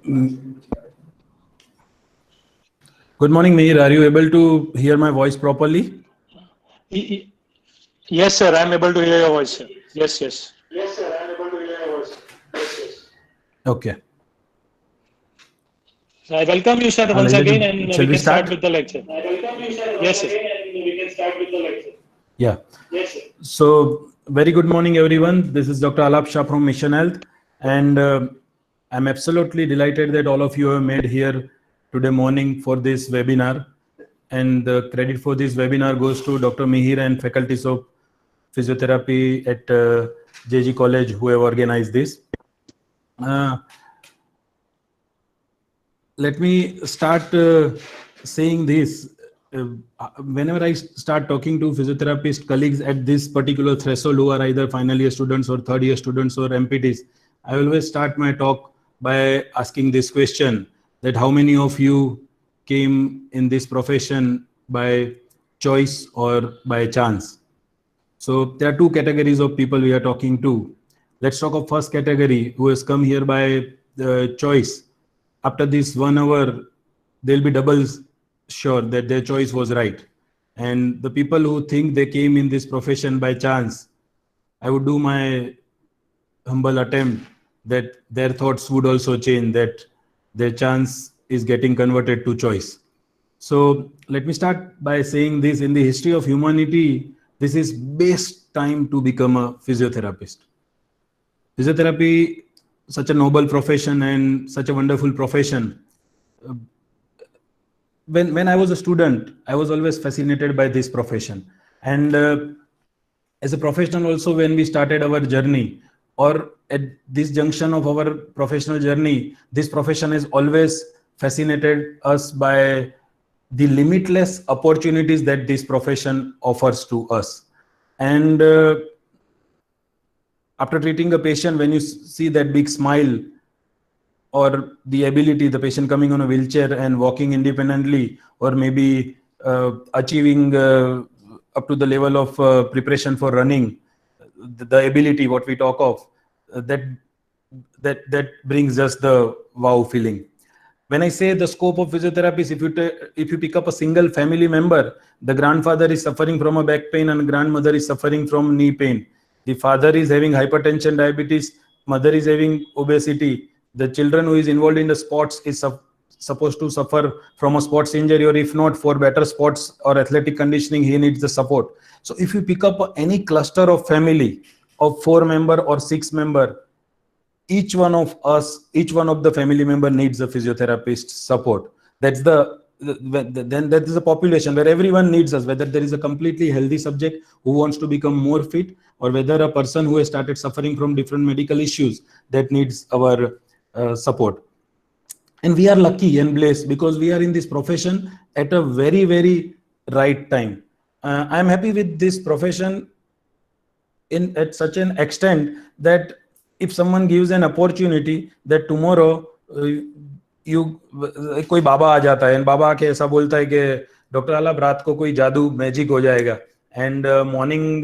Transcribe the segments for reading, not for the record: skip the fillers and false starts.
Good morning, Mihir. Are you able to hear my voice properly? Yes, sir. I'm able to hear your voice, sir. Yes, yes. Yes, sir. I'm able to hear your voice. Yes, yes. Okay. So I welcome you, sir, once again, and Shall we we can start start? with the lecture. I welcome you, sir, Yes, once sir. again, and we can start with the lecture. Yeah. Yes, sir. So, very good morning, everyone. This is Dr. Alap Shah from Mission Health, and I'm absolutely delighted that all of you have made here today morning for this webinar. And the credit for this webinar goes to Dr. Mihir and faculties of physiotherapy at JG College who have organized this. Let me start saying this. Whenever I start talking to physiotherapist colleagues at this particular threshold who are either final year students or third year students or MPTs, I always start my talk by asking this question, that how many of you came in this profession by choice or by chance? So there are two categories of people we are talking to. Let's talk of first category, who has come here by choice. After this 1 hour, they'll be double sure that their choice was right. And the people who think they came in this profession by chance, I would do my humble attempt that their thoughts would also change, that their chance is getting converted to choice. So let me start by saying this: in the history of humanity, this is best time to become a physiotherapist. Physiotherapy, such a noble profession and such a wonderful profession. When I was a student, I was always fascinated by this profession. And as a professional also, when we started our journey, or at this junction of our professional journey, this profession has always fascinated us by the limitless opportunities that this profession offers to us. And after treating a patient, when you see that big smile or the ability, the patient coming on a wheelchair and walking independently, or maybe achieving up to the level of preparation for running, the ability what we talk of, that brings us the wow feeling. When I say the scope of physiotherapy is, if you pick up a single family member, the grandfather is suffering from a back pain and grandmother is suffering from knee pain. The father is having hypertension, diabetes, mother is having obesity. The children who is involved in the sports is supposed to suffer from a sports injury, or if not, for better sports or athletic conditioning, he needs the support. So if you pick up any cluster of family of 4-member or 6-member, each one of the family member needs a physiotherapist support. Then that is a population where everyone needs us, whether there is a completely healthy subject who wants to become more fit, or whether a person who has started suffering from different medical issues that needs our support. And we are lucky and blessed because we are in this profession at a very, very right time. I am happy with this profession at such an extent that if someone gives an opportunity that tomorrow कोई बाबा आ जाता है, and बाबा आके ऐसा बोलता है कि doctor आलाप रात को कोई जादू मैजिक हो जाएगा, and morning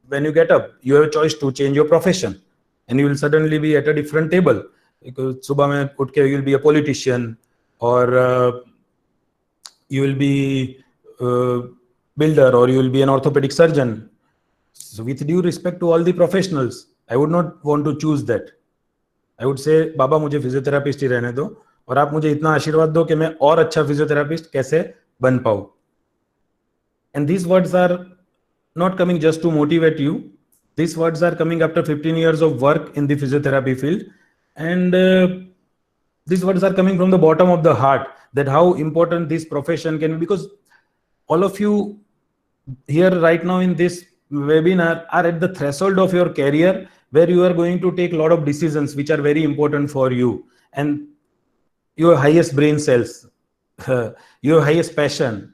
when you get up you have a choice to change your profession and you will suddenly be at a different table. सुबह में उठ के you will be a politician, or you will be builder, or you will be an orthopedic surgeon. So with due respect to all the professionals, I would not want to choose that. I would say, बाबा मुझे physiotherapist ही रहने दो और आप मुझे इतना आशीर्वाद दो कि मैं और अच्छा फिजियोथेरापिस्ट कैसे बन पाऊं. And these words are not coming just to motivate you. These words are coming after 15 years of work in the physiotherapy field, and these words are coming from the bottom of the heart, that how important this profession can be, because all of you here right now in this webinar are at the threshold of your career, where you are going to take a lot of decisions which are very important for you, and your highest brain cells, your highest passion.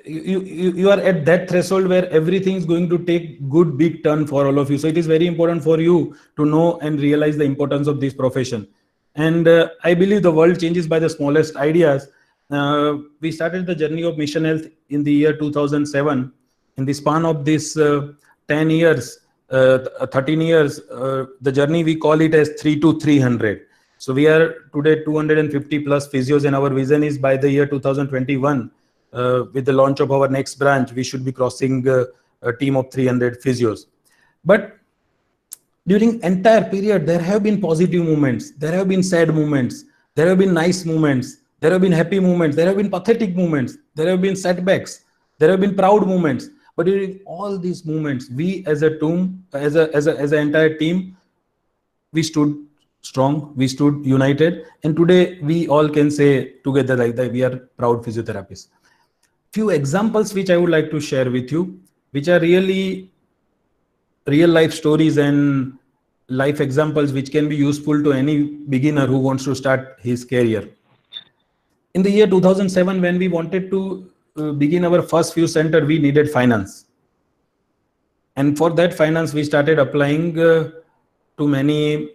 You are at that threshold where everything is going to take good big turn for all of you. So it is very important for you to know and realize the importance of this profession. And I believe the world changes by the smallest ideas. We started the journey of Mission Health in the year 2007. In the span of this 10 years, 13 years, the journey we call it as 3 to 300. So we are today 250 plus physios, and our vision is by the year 2021, with the launch of our next branch, we should be crossing a team of 300 physios. But during entire period, there have been positive moments, there have been sad moments, there have been nice moments, there have been happy moments, there have been pathetic moments, there have been setbacks, there have been proud moments. But during all these moments, we as a team, as an entire team, we stood strong, we stood united, and today we all can say together like that we are proud physiotherapists. Few examples which I would like to share with you, which are really real life stories and life examples which can be useful to any beginner who wants to start his career. In the year 2007, when we wanted to begin our first few center, we needed finance. And for that finance, we started applying to many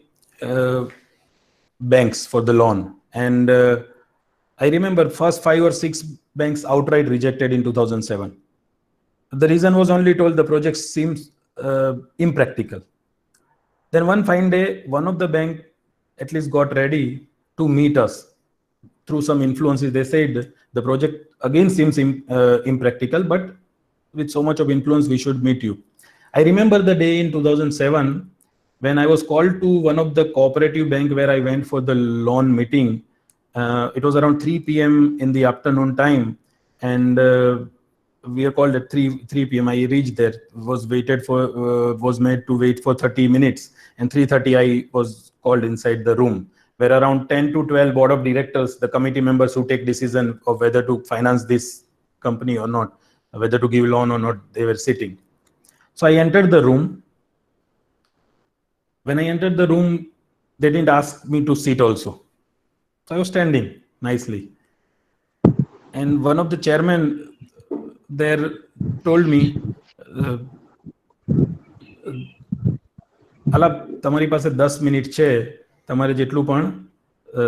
banks for the loan. And I remember first 5 or 6 banks outright rejected in 2007. The reason was only told the project seems impractical. Then one fine day, one of the bank at least got ready to meet us through some influences. They said the project again seems impractical, but with so much of influence, we should meet you. I remember the day in 2007 when I was called to one of the cooperative bank where I went for the loan meeting. It was around 3 p.m. in the afternoon time, and we are called at 3 p.m. I reached there, was made to wait for 30 minutes, and 3:30 I was called inside the room, where around 10 to 12 board of directors, the committee members who take decision of whether to finance this company or not, whether to give loan or not, they were sitting. So I entered the room. When I entered the room, they didn't ask me to sit also. So I was standing nicely. And one of the chairmen there told me, અલા તમારી પાસે 10 minute છે, તમારે જેટલું પણ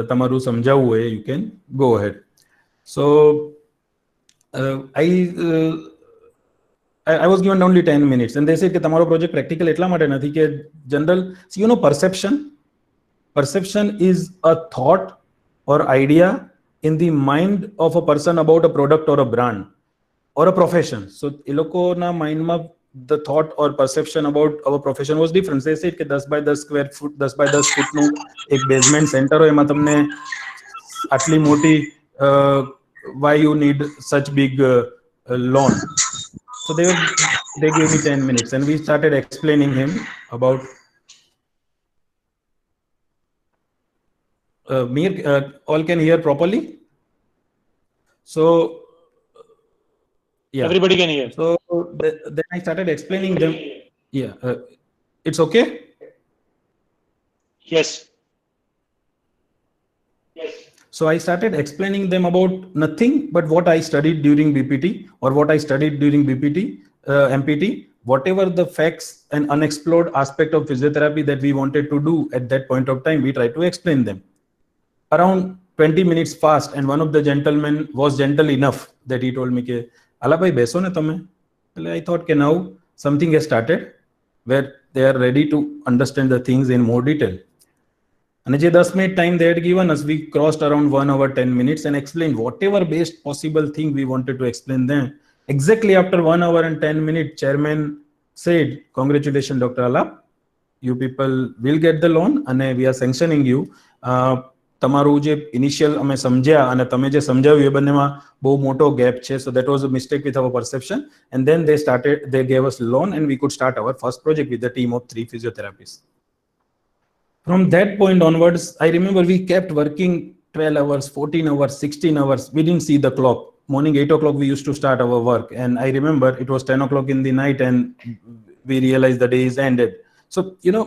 તમારું સમજાવવું હોય, you can go ahead. So I was given only 10 minutes, and they said કે તમારો પ્રોજેક્ટ પ્રેક્ટિકલ એટલા માટે નથી કે general, you know, perception is a thought or idea in the mind of a person about a product or a brand or a profession. So એ લોકોના માઇન્ડમાં the thought or perception about our profession was different. They said કે 10 by 10 square foot, 10 by 10 ફૂટનું એક basement centre હોય, એમાં તમને આટલી મોટી why you need such big loan. So they gave me 10 minutes, and we started explaining him about Mir, all can hear properly. So yeah, Everybody can hear. so then I started explaining them. Yeah, it's okay. Yes. Yes. So I started explaining them about nothing but what I studied during BPT or what I studied during BPT, MPT, whatever the facts and unexplored aspect of physiotherapy that we wanted to do at that point of time, we tried to explain them. Around 20 minutes passed, and one of the gentlemen was gentle enough that he told me, ke, "Ala bhai, beso ne tame." I thought, ke now something has started where they are ready to understand the things in more detail. And જે 10 minute time they had given us, we crossed around 1 hour 10 minutes and explained whatever best possible thing we wanted to explain them. Exactly after 1 hour and 10 minutes, chairman said, "Congratulations, Dr. Alap. You people will get the loan, and we are sanctioning you." તમારું જે initial અમે સમજ્યા અને તમે જે સમજાવ્યું એ બંનેમાં બહુ મોટો ગેપ છે. So that was a mistake with our perception, and then they gave us loan, and we could start our first project with a team of 3 physiotherapists. From that point onwards, I remember we kept working 12 hours, 14 hours, 16 hours. We didn't see the clock. Morning 8 o'clock, we used to start our work. And I remember it was 10 o'clock in the night, and we realized the day is ended. So, you know,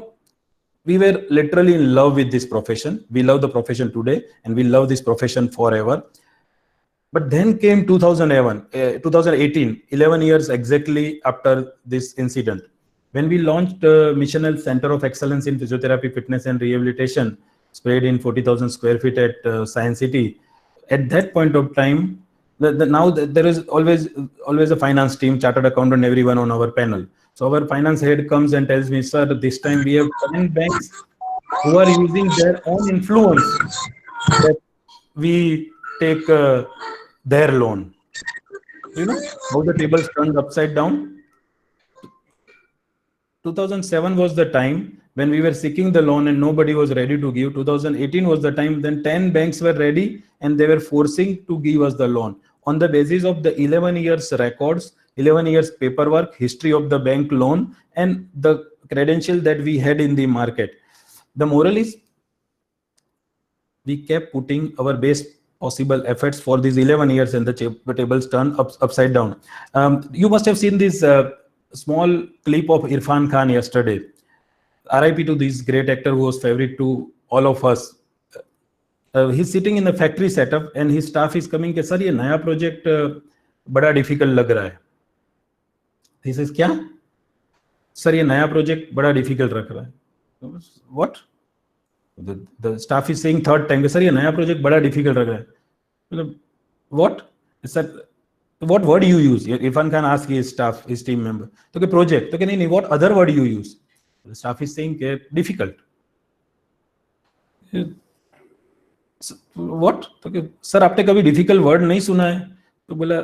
we were literally in love with this profession. We love the profession today, and we love this profession forever. But then came 2018, 11 years exactly after this incident, when we launched Missional Center of Excellence in Physiotherapy, Fitness and Rehabilitation, spread in 40,000 square feet at Science City. At that point of time, now there is always a finance team, chartered accountant, everyone on our panel. So our finance head comes and tells me, sir, this time we have 10 banks who are using their own influence that we take their loan. You know how the tables turned upside down? 2007 was the time when we were seeking the loan and nobody was ready to give. 2018 was the time then 10 banks were ready and they were forcing to give us the loan on the basis of the 11 years records, 11 years paperwork, history of the bank loan, and the credential that we had in the market. The moral is we kept putting our best possible efforts for these 11 years and the tables turned upside down. You must have seen this small clip of Irfan Khan yesterday. RIP to this great actor who was favorite to all of us. He's sitting in the factory setup and his staff is coming कि sir ये नया project बड़ा difficult लग रहा है. He says क्या? Sir ये नया project बड़ा difficult लग रहा है. What? The staff is saying third time, sir, ये नया project बड़ा difficult लग रहा है. What? Sir, what word you use? Irfan Khan asked his staff, his team member. तो क्या project? तो क्या नहीं, what other word you use? The staff is saying difficult. What? तो क्या सर आपने कभी difficult word नहीं सुना है? तो बोला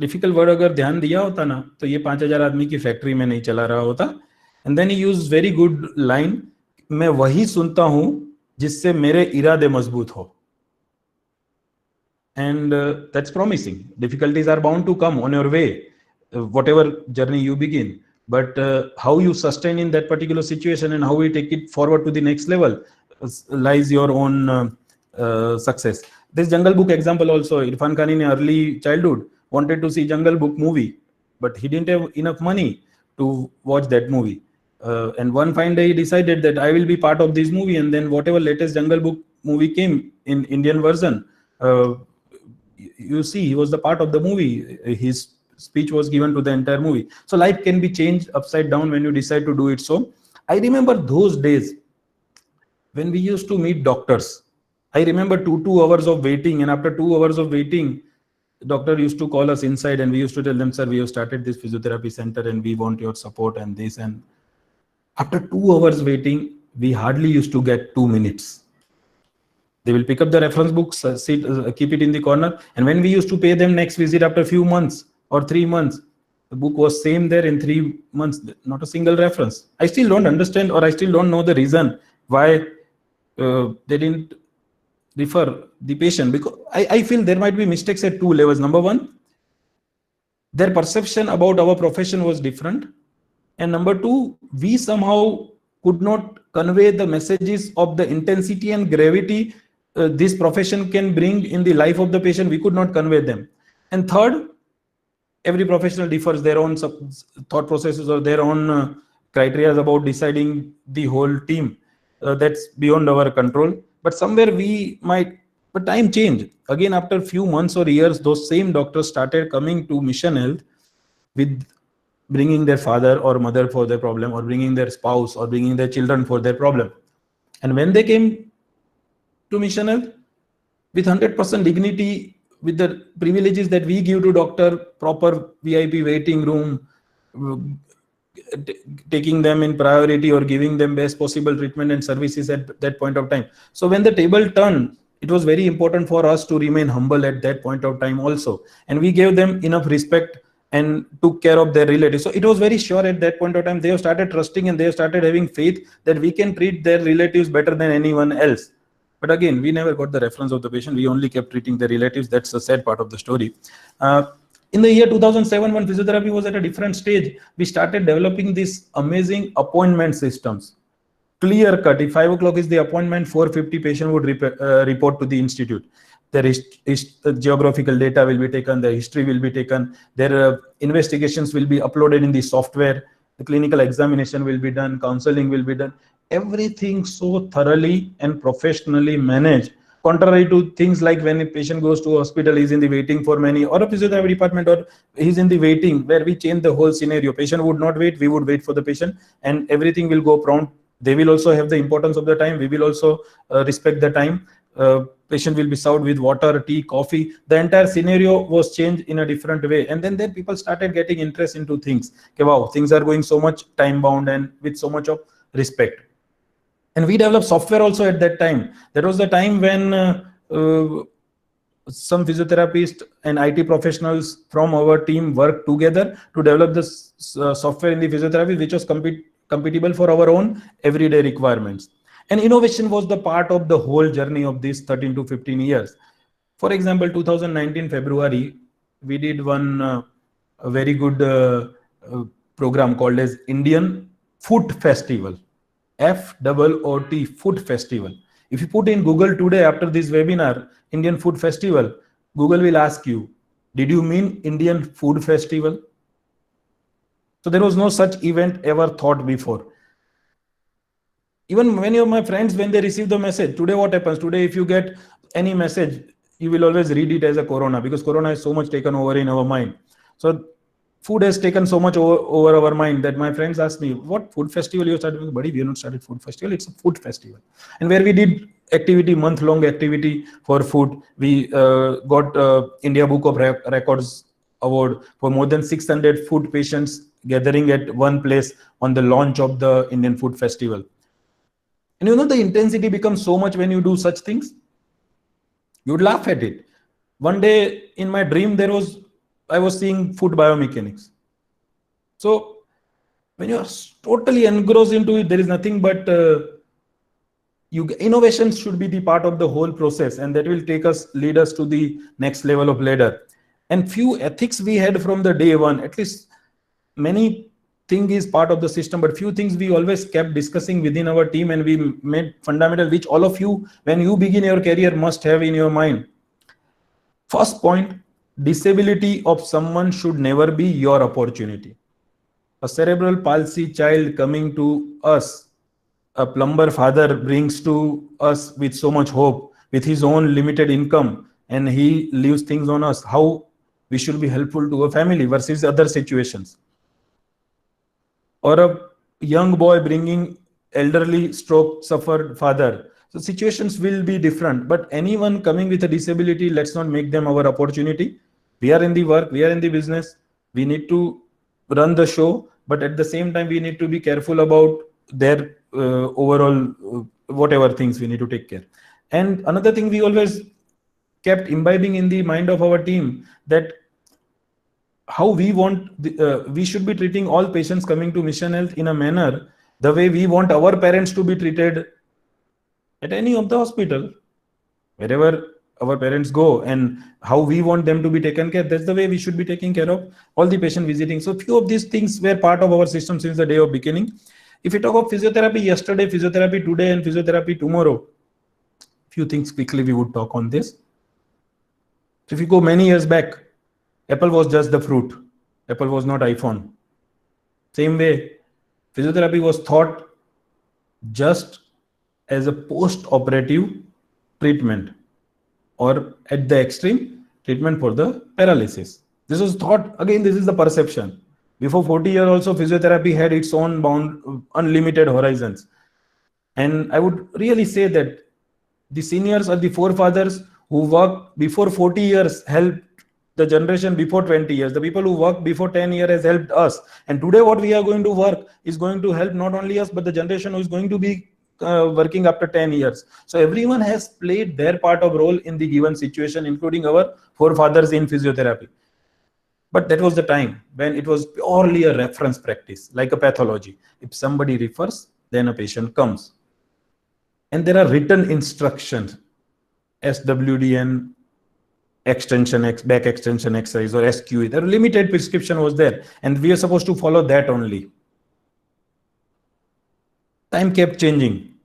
difficult word अगर ध्यान दिया होता ना तो ये 5000 आदमी की फैक्ट्री में नहीं चला रहा होता. And then he used very good line. मैं वही सुनता हूं जिससे मेरे इरादे मजबूत हो. And that's promising. Difficulties are bound to come on your way, whatever journey you begin. But how you sustain in that particular situation and how you take it forward to the next level lies your own success. This Jungle Book example also, Irfan Khan in early childhood wanted to see Jungle Book movie, but he didn't have enough money to watch that movie. And one fine day he decided that I will be part of this movie, and then whatever latest Jungle Book movie came in Indian version, you see he was the part of the movie. His speech was given to the entire movie. So life can be changed upside down when you decide to do it. So I remember those days when we used to meet doctors. I remember two hours of waiting, and after 2 hours of waiting, the doctor used to call us inside and we used to tell them, sir, we have started this physiotherapy center and we want your support and this. And after 2 hours waiting, we hardly used to get 2 minutes. They will pick up the reference books, keep it in the corner. And when we used to pay them next visit after a few months or 3 months, the book was same there in 3 months, not a single reference. I still don't understand, or I still don't know the reason why they didn't refer the patient, because I feel there might be mistakes at 2 levels. Number one, their perception about our profession was different. And number two, we somehow could not convey the messages of the intensity and gravity this profession can bring in the life of the patient. We could not convey them. And third, every professional differs their own thought processes or their own criteria about deciding the whole team. That's beyond our control. But somewhere we might, but time changed. Again, after a few months or years, those same doctors started coming to Mission Health with bringing their father or mother for their problem, or bringing their spouse, or bringing their children for their problem. And when they came to Mission Health with 100% dignity, with the privileges that we give to doctor, proper VIP waiting room, taking them in priority or giving them best possible treatment and services at that point of time. So when the table turned, it was very important for us to remain humble at that point of time also. And we gave them enough respect and took care of their relatives. So it was very sure at that point of time, they have started trusting and they have started having faith that we can treat their relatives better than anyone else. But again, we never got the reference of the patient. We only kept treating the relatives. That's the sad part of the story. In the year 2007, when physiotherapy was at a different stage, we started developing these amazing appointment systems. Clear cut. If 5 o'clock is the appointment, 4:50 patient would report to the institute. The geographical data will be taken, the history will be taken, their investigations will be uploaded in the software, the clinical examination will be done, counseling will be done. Everything so thoroughly and professionally managed, contrary to things like when a patient goes to a hospital, he's in the waiting for many, or a physiotherapy department, or he's in the waiting, where we change the whole scenario. Patient would not wait, we would wait for the patient, and everything will go prompt. They will also have the importance of the time. We will also respect the time. patient will be served with water, tea, coffee. The entire scenario was changed in a different way. And then people started getting interest into things. Okay, wow, things are going so much time bound and with so much of respect. And we developed software also at that time. That was the time when some physiotherapists and IT professionals from our team worked together to develop this software in the physiotherapy, which was compatible for our own everyday requirements. And innovation was the part of the whole journey of these 13 to 15 years. For example, 2019 February, we did one a very good program called as Indian Food Festival, FOOT, Food Festival. If you put in Google today after this webinar, Indian Food Festival, Google will ask you, did you mean Indian Food Festival? So there was no such event ever thought before. Even many of my friends, when they receive the message, today what happens? Today, if you get any message, you will always read it as a Corona, because Corona has so much taken over in our mind. So food has taken so much over our mind that my friends ask me, what food festival you started? Buddy, we have not started food festival, it's a food festival. And where we did activity, month-long activity for food. We got India Book of Records award for more than 600 food patients gathering at one place on the launch of the Indian Food Festival. And you know, the intensity becomes so much when you do such things. You would laugh at it. One day in my dream, I was seeing food biomechanics. So when you are totally engrossed into it, there is nothing but innovation should be the part of the whole process, and that will lead us to the next level of ladder. And few ethics we had from the day one. At least many thing is part of the system, but few things we always kept discussing within our team, and we made fundamental, which all of you, when you begin your career, must have in your mind. First point, disability of someone should never be your opportunity. A cerebral palsy child coming to us, a plumber father brings to us with so much hope, with his own limited income, and he leaves things on us. How we should be helpful to a family versus other situations. Or a young boy bringing elderly stroke suffered father. So situations will be different, but anyone coming with a disability, let's not make them our opportunity. We are in the work, we are in the business, we need to run the show, but at the same time, we need to be careful about their overall, whatever things we need to take care. And another thing we always kept imbibing in the mind of our team, that how we want, we should be treating all patients coming to Mission Health in a manner, the way we want our parents to be treated at any of the hospital, wherever our parents go, and how we want them to be taken care. That's the way we should be taking care of all the patient visiting. So few of these things were part of our system since the day of beginning. If we talk of physiotherapy yesterday, physiotherapy today, and physiotherapy tomorrow, few things quickly we would talk on this. So if you go many years back, Apple was just the fruit. Apple was not iPhone. Same way, physiotherapy was thought just as a post-operative treatment, or at the extreme, treatment for the paralysis. This was thought, again, this is the perception. Before 40 years also, physiotherapy had its own unlimited horizons. And I would really say that the seniors or the forefathers who worked before 40 years helped the generation before 20 years. The people who worked before 10 years has helped us. And today what we are going to work is going to help not only us, but the generation who is going to be working after 10 years. So everyone has played their part of role in the given situation, including our forefathers in physiotherapy. But that was the time when it was purely a reference practice, like a pathology. If somebody refers, then a patient comes. And there are written instructions, SWDN, extension, back extension exercise, or SQE. The limited prescription was there, and we are supposed to follow that only. Time kept changing.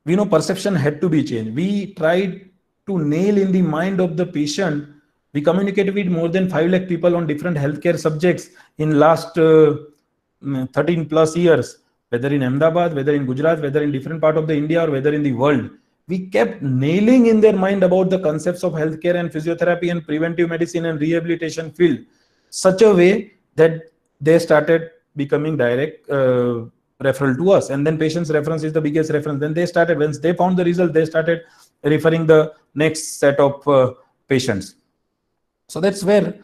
We know perception had to be changed. We tried to nail in the mind of the patient. We communicated with more than 5 lakh people on different healthcare subjects in last 13 plus years, whether in Ahmedabad, whether in Gujarat, whether in different part of the India, or whether in the world. We kept nailing in their mind about the concepts of healthcare and physiotherapy and preventive medicine and rehabilitation field, such a way that they started becoming direct referral to us. And then patient's reference is the biggest reference. Then they started, once they found the result, they started referring the next set of patients. So that's where,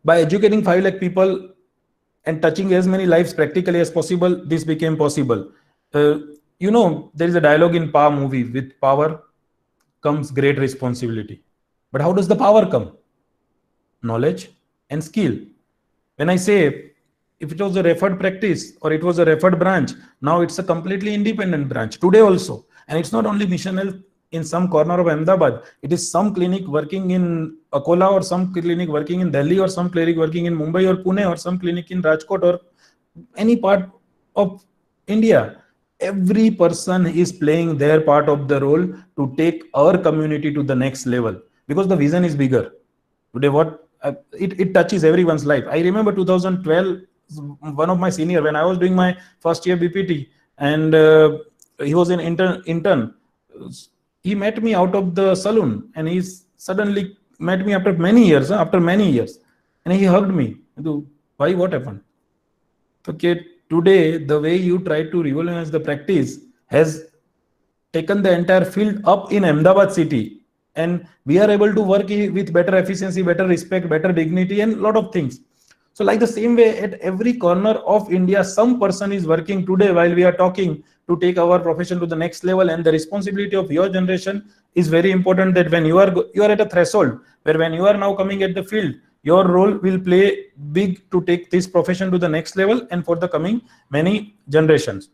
by educating 5 lakh people and touching as many lives practically as possible, this became possible. You know, there is a dialogue in Power movie: with power comes great responsibility. But how does the power come? Knowledge and skill. When I say, if it was a referred practice or it was a referred branch, now it's a completely independent branch today also. And it's not only Mission Health in some corner of Ahmedabad. It is some clinic working in Akola, or some clinic working in Delhi, or some clinic working in Mumbai or Pune, or some clinic in Rajkot, or any part of India. Every person is playing their part of the role to take our community to the next level, because the vision is bigger. Today, it touches everyone's life. I remember 2012, one of my senior, when I was doing my first year BPT, and he was an intern. He met me out of the saloon, and he suddenly met me after many years, and he hugged me. Why? What happened? Okay, today the way you try to revolutionize the practice has taken the entire field up in Ahmedabad city, and we are able to work with better efficiency, better respect, better dignity, and a lot of things. So like the same way, at every corner of India, some person is working today while we are talking to take our profession to the next level. And the responsibility of your generation is very important, that when you are at a threshold where, when you are now coming at the field, your role will play big to take this profession to the next level and for the coming many generations.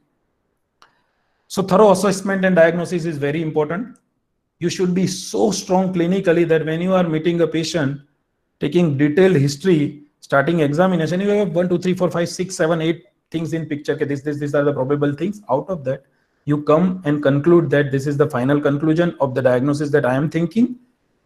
So thorough assessment and diagnosis is very important. You should be so strong clinically that when you are meeting a patient, taking detailed history, starting examination, you have 1, 2, 3, 4, 5, 6, 7, 8 things in picture. These are the probable things. Out of that, you come and conclude that this is the final conclusion of the diagnosis that I am thinking.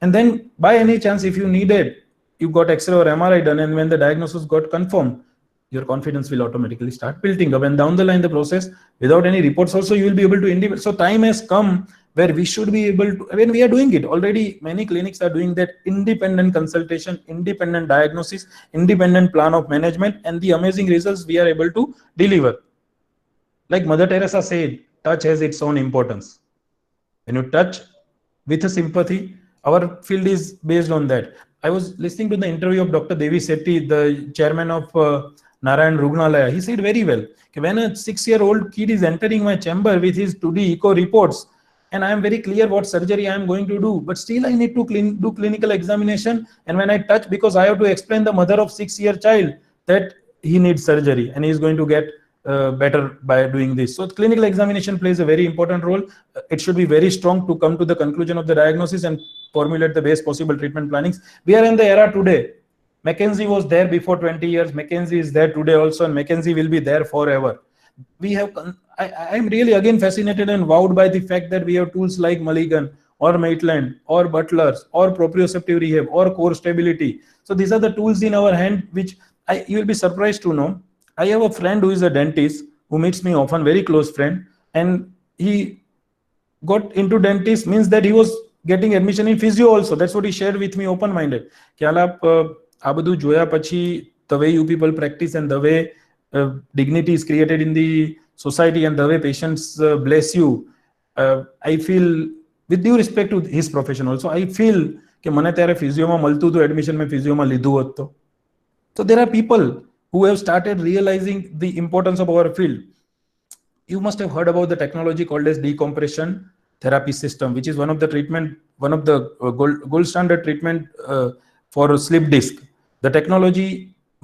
And then by any chance, if you needed, you got X-ray or MRI done, and when the diagnosis got confirmed, your confidence will automatically start building up. And down the line, the process, without any reports also, you will be able to indicate. So time has come where we should be able to, when we are doing it already, many clinics are doing that: independent consultation, independent diagnosis, independent plan of management, and the amazing results we are able to deliver. Like Mother Teresa said, touch has its own importance. When you touch with a sympathy, our field is based on that. I was listening to the interview of Dr. Devi Sethi, the chairman of Narayan Rugnalaya. He said very well, when a 6-year-old kid is entering my chamber with his 2D echo reports, and I am very clear what surgery I am going to do, but still I need to do clinical examination. And when I touch, because I have to explain the mother of 6-year child that he needs surgery and he is going to get better by doing this. So clinical examination plays a very important role. It should be very strong to come to the conclusion of the diagnosis and formulate the best possible treatment plannings. We are in the era today. McKinsey was there before 20 years. McKinsey is there today also, and McKinsey will be there forever. We have, I'm really again fascinated and wowed by the fact that we have tools like Mulligan or Maitland or Butlers or proprioceptive rehab or core stability. So these are the tools in our hand, which you will be surprised to know. I have a friend who is a dentist who meets me often, very close friend, and he got into dentist, means that he was getting admission in physio also. That's what he shared with me, open-minded. આ બધું જોયા પછી, the way you people practice and the way dignity is created in the society and the way patients bless you, I feel, with due respect to his profession also, I feel કે મને ત્યારે ફિઝિયોમાં મળતું હતું admission, મેં ફિઝિયોમાં લીધું હોત તો. So there are people who have started realizing the importance of our field. You must have heard about the technology called as decompression therapy system, which is one of the treatment, one of the gold standard treatment for slip disc. The technology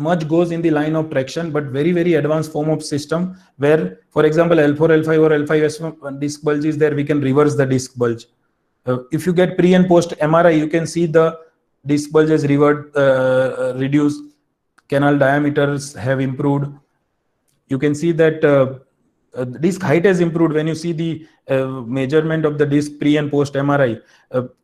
much goes in the line of traction, but very, very advanced form of system where, for example, L4, L5 or L5S disc bulge is there, we can reverse the disc bulge. If you get pre and post MRI, you can see the disc bulge is reduced, canal diameters have improved. You can see that disc height has improved when you see the measurement of the disc pre and post MRI.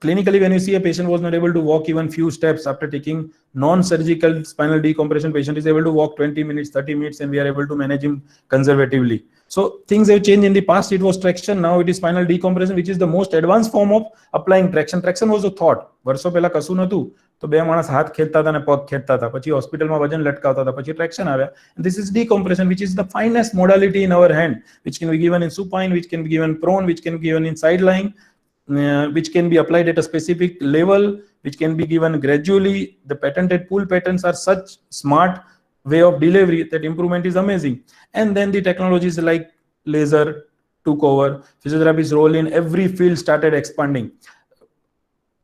Clinically, when you see a patient was not able to walk even few steps after taking non-surgical spinal decompression, patient is able to walk 20 minutes, 30 minutes, and we are able to manage him conservatively. So things have changed. In the past, it was traction. Now it is spinal decompression, which is the most advanced form of applying traction. Traction was a thought. વર્ષો પહેલા કશું નતું, તો બે માણસ હાથ ખેંચતા હતા અને પગ ખેંચતા હતા, પછી હોસ્પિટલમાં વજન લટકાવતા હતા, પછી ટ્રેક્શન આવ્યા. And this is decompression, which is the finest modality in our hand, which can be given in supine, which can be given prone, which can be given in side lying. which can be applied at a specific level, which can be given gradually. The patented pool patterns are such smart way of delivery that improvement is amazing. And then the technologies like laser took over. Physiotherapy's role in every field started expanding.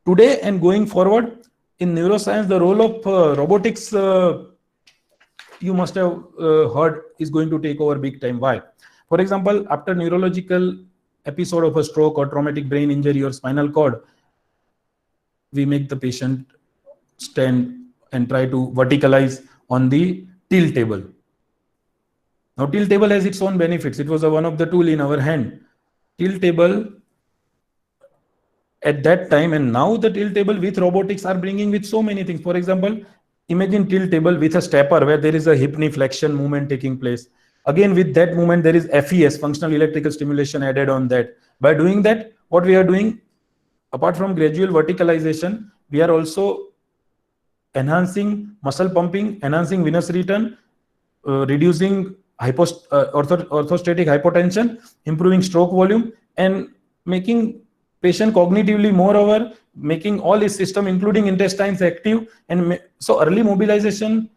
Today and going forward in neuroscience, the role of robotics, you must have heard, is going to take over big time. Why? For example, after neurological episode of a stroke or traumatic brain injury or spinal cord, we make the patient stand and try to verticalize on the tilt table. Now, tilt table has its own benefits. It was one of the tool in our hand. Tilt table at that time, and now the tilt table with robotics are bringing with so many things. For example, imagine tilt table with a stepper where there is a hip knee flexion movement taking place. Again, with that movement, there is FES, functional electrical stimulation, added on that. By doing that, what we are doing, apart from gradual verticalization, we are also enhancing muscle pumping, enhancing venous return, reducing orthostatic hypotension, improving stroke volume, and making patient cognitively more aware, making all his system, including intestines, active. And so early mobilization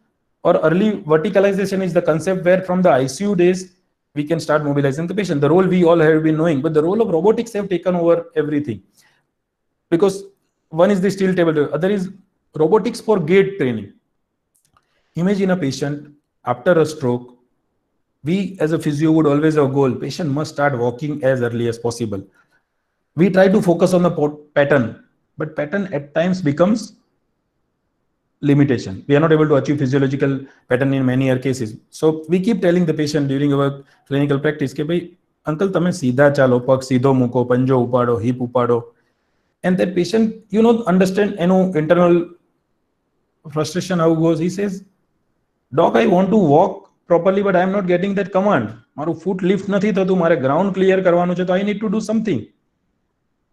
or early verticalization is the concept where from the ICU days, we can start mobilizing the patient. The role we all have been knowing, but the role of robotics have taken over everything. Because one is the tilt table, the other is robotics for gait training. Imagine a patient after a stroke. We as a physio would always have a goal. Patient must start walking as early as possible. We try to focus on the pattern, but pattern at times becomes limitation. We are not able to achieve physiological pattern in many cases. So we keep telling the patient during our clinical practice, ke bhai, uncle, tame seedha chalo, pag seedho muko, panjo upado, hip upado. And that patient, understand, internal frustration how it goes. He says, doc, I want to walk properly, but I am not getting that command. Maru foot lift nathi thatu, mare ground clear karvanu che, so I need to do something.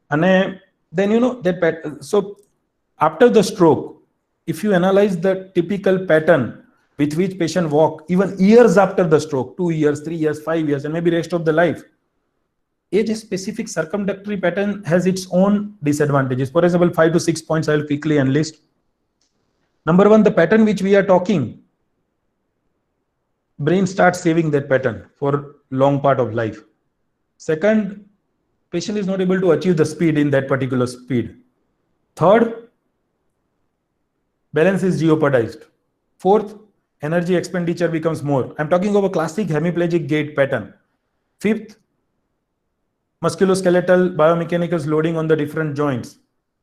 And then, so after the stroke, if you analyze the typical pattern with which patient walk, even years after the stroke, 2 years, 3 years, 5 years, and maybe rest of the life, age-specific circumdactory pattern has its own disadvantages. For example, 5 to 6 points I will quickly enlist. Number one, the pattern which we are talking, brain starts saving that pattern for long part of life. Second, patient is not able to achieve the speed in that particular speed. Third, balance is jeopardized. Fourth, energy expenditure becomes more. I'm talking of a classic hemiplegic gait pattern. Fifth, musculoskeletal biomechanical loading on the different joints.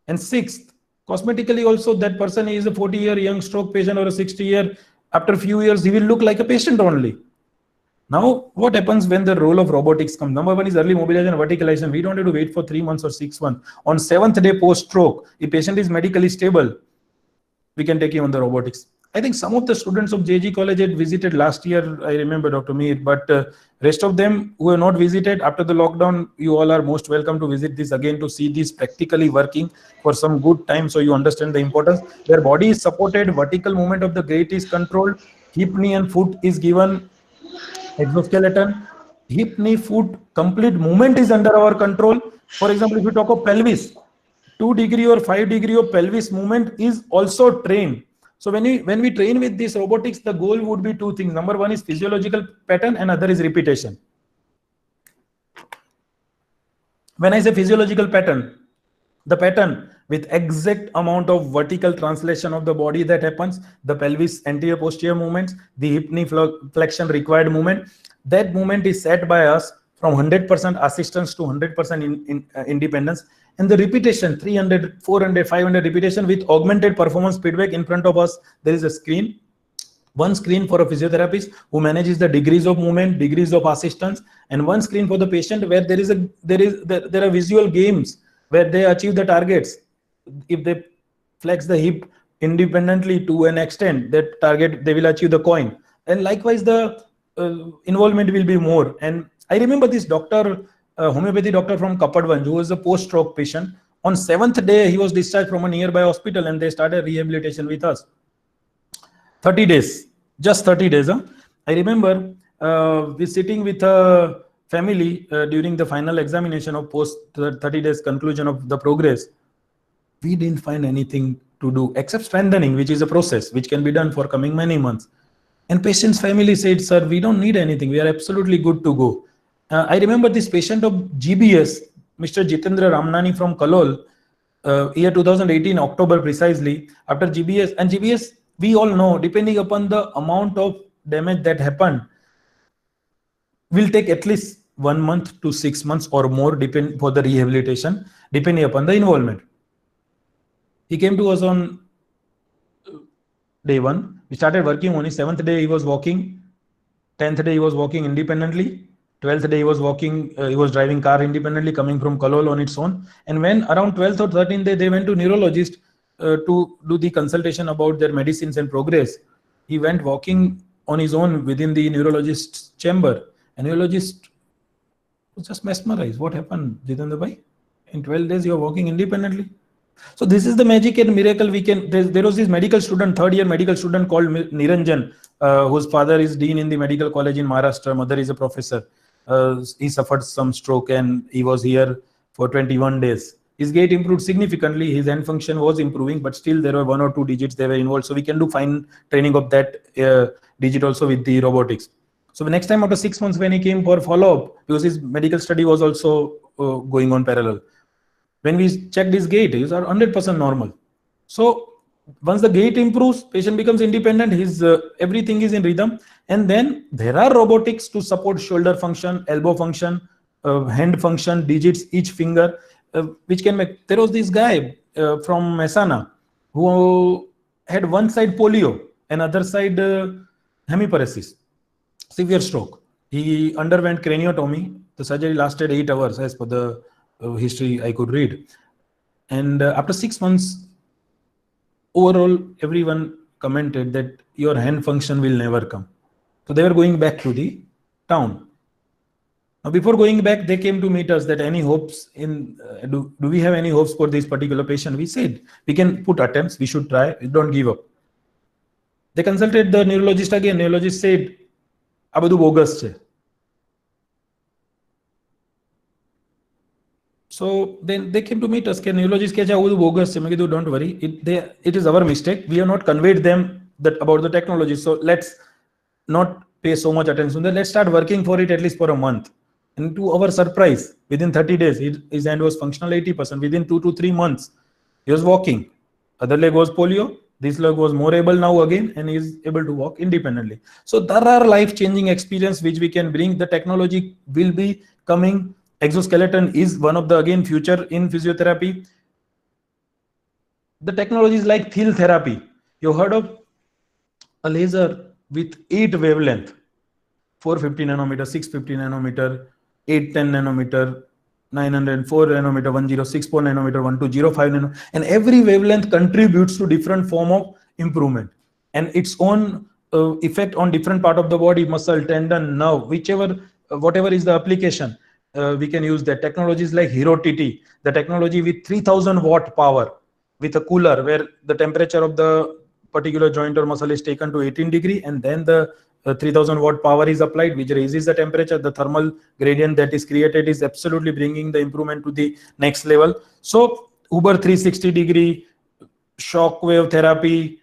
And sixth, cosmetically also, that person is a 40-year young stroke patient or a 60-year, after a few years, he will look like a patient only. Now, what happens when the role of robotics comes? Number one is early mobilization and verticalization. We don't have to wait for 3 months or 6 months. On 7th day post-stroke, if patient is medically stable, we can take him on the robotics. I think some of the students of JG College had visited last year, I remember, Dr. Mir, but rest of them who have not visited after the lockdown, you all are most welcome to visit this again to see this practically working for some good time so you understand the importance. Their body is supported, vertical movement of the gait is controlled, hip, knee and foot is given exoskeleton, hip, knee, foot, complete movement is under our control. For example, if you talk of pelvis, 2 degree or 5 degree of pelvis movement is also trained. So when we train with this robotics, the goal would be 2 things. Number one is physiological pattern and other is repetition. When I say physiological pattern, the pattern with exact amount of vertical translation of the body that happens, the pelvis anterior posterior movements, the hip knee flexion required movement, that movement is set by us from 100% assistance to 100% independence. And the repetition, 300, 400, 500 repetition with augmented performance feedback in front of us. There is a screen, one screen for a physiotherapist who manages the degrees of movement, degrees of assistance, and one screen for the patient where there are visual games where they achieve the targets. If they flex the hip independently to an extent, that target, they will achieve the coin. And likewise, the involvement will be more. And I remember this doctor, homeopathy doctor from Kapadvanj, who was a post-stroke patient. On 7th day, he was discharged from a nearby hospital and they started rehabilitation with us. 30 days, just 30 days. I remember we sitting with a family during the final examination of post 30 days conclusion of the progress. We didn't find anything to do except strengthening, which is a process which can be done for coming many months. And patient's family said, sir, we don't need anything. We are absolutely good to go. I remember this patient of GBS, Mr. Jitendra Ramnani from Kalol, year 2018, October precisely, after GBS. And GBS, we all know, depending upon the amount of damage that happened, will take at least 1 month to 6 months or more for the rehabilitation, depending upon the involvement. He came to us on day 1. We started working on his 7th day. He was walking. 10th day he was walking independently. 12th day he was walking. He was driving car independently, coming from Kalol on its own. And when around 12th or 13th day they went to neurologist to do the consultation about their medicines and progress, he went walking on his own within the neurologist's chamber. And neurologist was just mesmerized. What happened, Jitendra bhai? In 12 days you are walking independently. So this is the magic and miracle we can. There was this medical student, 3rd year medical student called Niranjan, whose father is dean in the medical college in Maharashtra, mother is a professor. He suffered some stroke and he was here for 21 days. His gait improved significantly. His hand function was improving, but still there were 1 or 2 digits they were involved. So we can do fine training of that digit also with the robotics. So the next time after 6 months when he came for follow-up, because his medical study was also going on parallel, when we checked his gait, he was 100% normal. So once the gait improves, patient becomes independent, his everything is in rhythm. And then there are robotics to support shoulder function, elbow function, hand function, digits, each finger, which can make. There was this guy from Mehsana who had one side polio and other side hemiparesis, severe stroke. He underwent craniotomy. The surgery lasted 8 hours as per the history I could read. And after 6 months, overall, everyone commented that your hand function will never come. So they were going back to the town. Now, before going back, they came to meet us that any hopes in, do we have any hopes for this particular patient? We said, we can put attempts, we should try, don't give up. They consulted the neurologist again. Neurologist said, "આ બધું bogus છે." So then they came to meet us. Neurologist કહે છે, "આ બધું bogus છે." મેં કીધું, don't worry, it is our mistake. We have not conveyed them that about the technology. So let's not pay so much attention to that. Let's start working for it at least for a month. And to our surprise, within 30 days, his hand was functional 80%. Within 2 to 3 months, he was walking. Other leg was polio. This leg was more able now again, and he is able to walk independently. So there are life-changing experience which we can bring. The technology will be coming. Exoskeleton is one of the, again, future in physiotherapy. The technology is like THIL therapy. You heard of a laser with 8 wavelength, 450 nanometer, 650 nanometer, 810 nanometer, 904 nanometer, 1064 nanometer, 1205 nanometer, and every wavelength contributes to different form of improvement and its own effect on different part of the body, muscle, tendon, nerve, whichever, whatever is the application. We can use that. Technologies like Hero TT, the technology with 3000 watt power with a cooler where the temperature of the particular joint or muscle is taken to 18 degree, and then the 3000 watt power is applied, which raises the temperature. The thermal gradient that is created is absolutely bringing the improvement to the next level. So Uber 360 degree, shock wave therapy,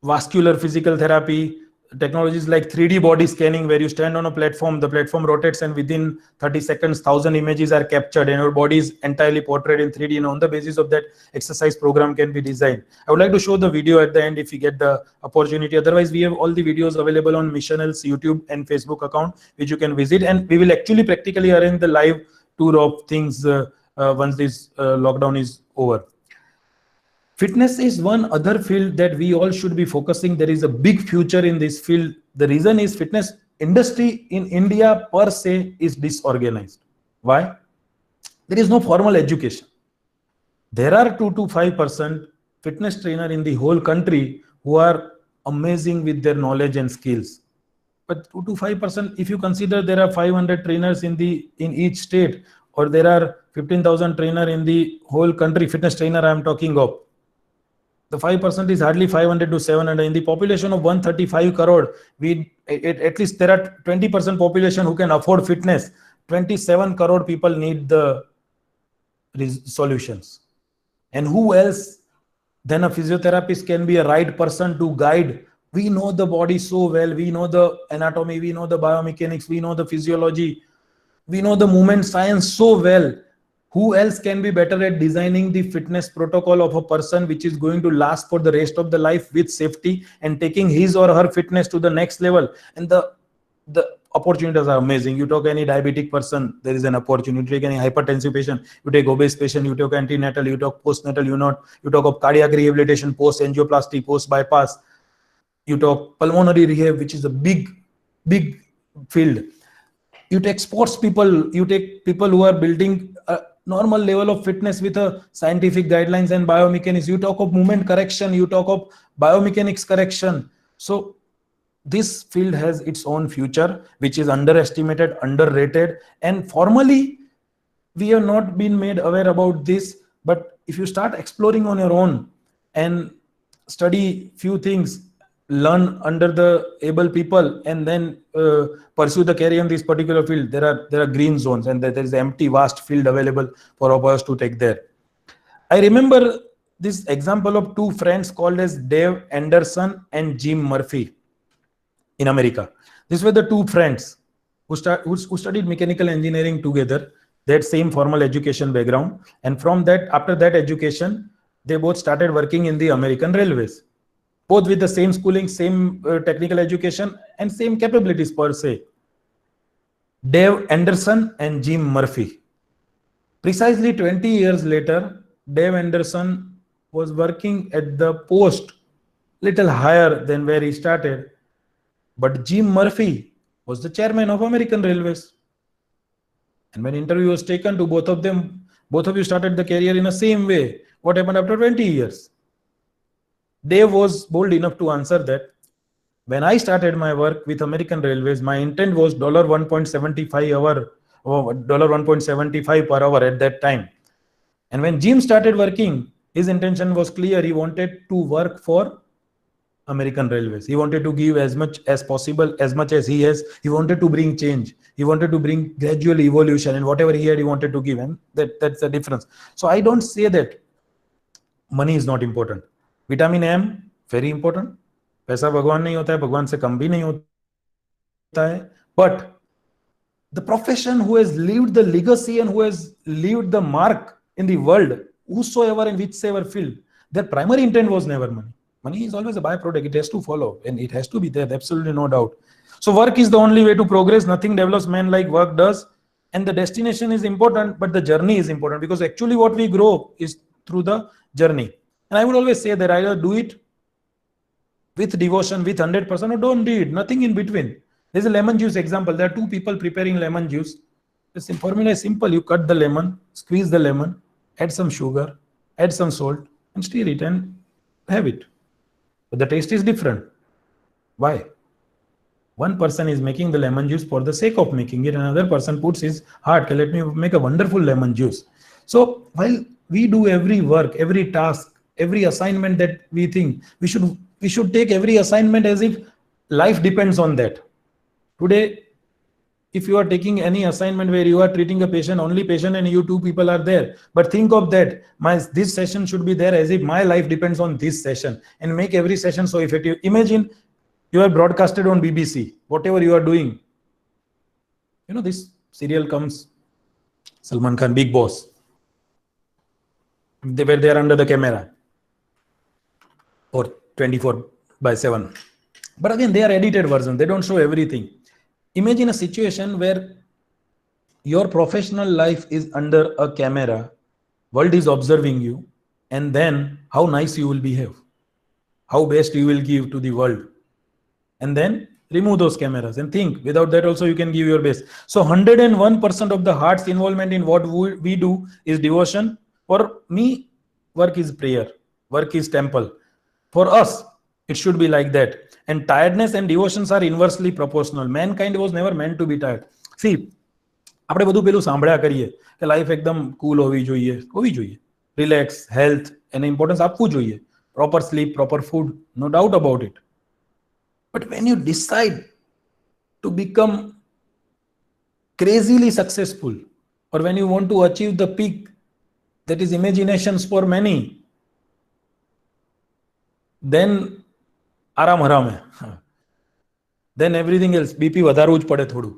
vascular physical therapy, technologies like 3D body scanning, where you stand on a platform, the platform rotates, and within 30 seconds, 1000 images are captured, and your body is entirely portrayed in 3D. And on the basis of that, exercise program can be designed. I would like to show the video at the end if we get the opportunity. Otherwise, we have all the videos available on Missional's YouTube and Facebook account, which you can visit. And we will actually practically arrange the live tour of things once this lockdown is over. Fitness is one other field that we all should be focusing. There is a big future in this field. The reason is fitness industry in India per se is disorganized. Why? There is no formal education. There are 2 to 5% fitness trainer in the whole country who are amazing with their knowledge and skills. But 2 to 5%, if you consider there are 500 trainers in each state, or there are 15,000 trainer in the whole country, fitness trainer I am talking of, the 5% is hardly 500 to 700. In the population of 135 crore, at least there are 20% population who can afford fitness. 27 crore people need the solutions. And who else than a physiotherapist can be a right person to guide? We know the body so well. We know the anatomy. We know the biomechanics. We know the physiology. We know the movement science so well. Who else can be better at designing the fitness protocol of a person which is going to last for the rest of the life with safety and taking his or her fitness to the next level? And the opportunities are amazing. You talk any diabetic person, there is an opportunity. You take any hypertensive patient, you take obese patient, you talk antenatal, you talk postnatal, you talk of cardiac rehabilitation, post angioplasty, post bypass, you talk pulmonary rehab, which is a big field. You take sports people, you take people who are building a normal level of fitness with a scientific guidelines and biomechanics. You talk of movement correction, you talk of biomechanics correction. So this field has its own future, which is underestimated, underrated, and formally we have not been made aware about this. But if you start exploring on your own and study few things, learn under the able people, and then pursue the career in this particular field, there are green zones, and there is empty vast field available for us to take there. I remember this example of two friends called as Dave Anderson and Jim Murphy in America. These were the two friends who studied mechanical engineering together. They had same formal education background, and from that, after that education, they both started working in the American Railways, both with the same schooling, same technical education, and same capabilities per se. Dave Anderson and Jim Murphy. Precisely 20 years later, Dave Anderson was working at the post little higher than where he started, but Jim Murphy was the chairman of American Railways. And when interview was taken to both of them, both of you started the career in the same way. What happened after 20 years? Dave was bold enough to answer that when I started my work with American Railways, my intent was $1.75 per hour at that time. And when Jim started working, his intention was clear. He wanted to work for American Railways. He wanted to give as much as possible, as much as he has. He wanted to bring change. He wanted to bring gradual evolution, and whatever he had, he wanted to give. And that's the difference. So I don't say that money is not important. Vitamin M, very important. पैसा भगवान नहीं होता है, भगवान से कम भी नहीं होता है. But the profession who has lived the legacy and who has lived the mark in the world, whosoever in whichever field, their primary intent was never money. Money is always a byproduct. It has to follow and it has to be there. Absolutely no doubt. So work is the only way to progress. Nothing develops man like work does. And the destination is important, but the journey is important, because actually what we grow is through the journey. And I would always say that either do it with devotion, with 100%, or don't do it. Nothing in between. There's a lemon juice example. There are two people preparing lemon juice. The formula is simple. You cut the lemon, squeeze the lemon, add some sugar, add some salt, and stir it and have it. But the taste is different. Why? One person is making the lemon juice for the sake of making it. Another person puts his heart, let me make a wonderful lemon juice. So while we do every work, every task, every assignment that we think, we should take every assignment as if life depends on that. Today, if you are taking any assignment where you are treating a patient, only patient and you two people are there, but think of that, this session should be there as if my life depends on this session, and make every session so effective. Imagine you are broadcasted on BBC, whatever you are doing. You know, this serial comes, Salman Khan, Big Boss, where they are under the camera, or 24/7. But again, they are edited versions. They don't show everything. Imagine a situation where your professional life is under a camera, world is observing you, and then how nice you will behave, how best you will give to the world. And then remove those cameras and think, without that also you can give your best. So 101% of the heart's involvement in what we do is devotion. For me, work is prayer, work is temple. For us, it should be like that. And tiredness and devotions are inversely proportional. Mankind was never meant to be tired. See, આપણે બધું પેલું સાંભળ્યા કરીએ કે life એકદમ કૂલ હોવી જોઈએ, relax, health એને ઇમ્પોર્ટન્સ આપવું જોઈએ, proper sleep, proper food, no doubt about it. But when you decide to become crazily successful, or when you want to achieve the peak, that is imaginations for many, then આરામ હરામ હે. Then everything else, BP વધારવું જ પડે થોડું.